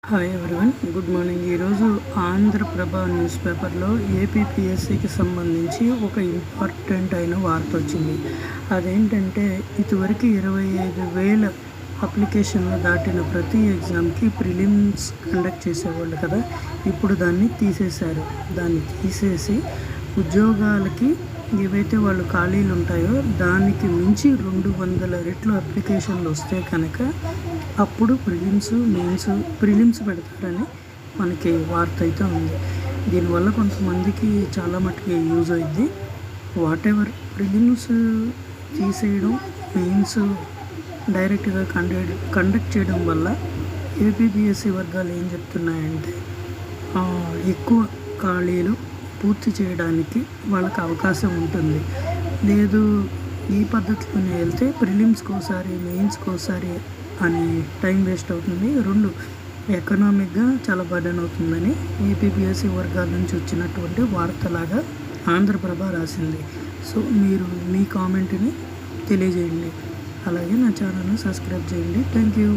Hi everyone, good morning. ఈరోజు Andhraprabha news పేపర్లో ఏపీపీఎస్సికి సంబంధించి ఒక ఇంపార్టెంట్ అయిన వార్త వచ్చింది. అదేంటంటే ఇదివరకు 25,000 అప్లికేషన్లు దాటిన ప్రతి ఎగ్జామ్కి ప్రిలిమ్స్ కండక్ట్ చేసేవాళ్ళు కదా. ఇప్పుడు దాన్ని తీసేశారు. దాన్ని తీసేసి ఉద్యోగాలకి ఏవైతే వాళ్ళు ఖాళీలు ఉంటాయో దానికి మించి 200 రెట్లు అప్లికేషన్లు వస్తే కనుక అప్పుడు ప్రిలిమ్స్ పెడతారని మనకి వార్త అయితే ఉంది. దీనివల్ల కొంతమందికి చాలా మటుకు యూజ్ అయింది. వాట్ ఎవర్, ప్రిలిమ్స్ తీసేయడం, మెయిన్స్ డైరెక్ట్గా కండక్ట్ చేయడం వల్ల ఏపీపీఎస్సీ వర్గాలు ఏం చెప్తున్నాయంటే ఎక్కువ ఖాళీలు పూర్తి చేయడానికి వాళ్ళకి అవకాశం ఉంటుంది. లేదు, ఈ పద్ధతిలోనే వెళ్తే ప్రిలిమ్స్కి ఒకసారి, మెయిన్స్కి ఒకసారి అని టైం వేస్ట్ అవుతుంది. రెండు ఎకనామిక్గా చాలా బర్డెన్ అవుతుందని ఏపీపీఎస్సీ వర్గాల నుంచి వచ్చినటువంటి వార్తలాగా ఆంధ్రప్రభ రాసింది. సో మీరు మీ కామెంట్ని తెలియజేయండి. అలాగే నా ఛానల్ని సబ్స్క్రైబ్ చేయండి. Thank you.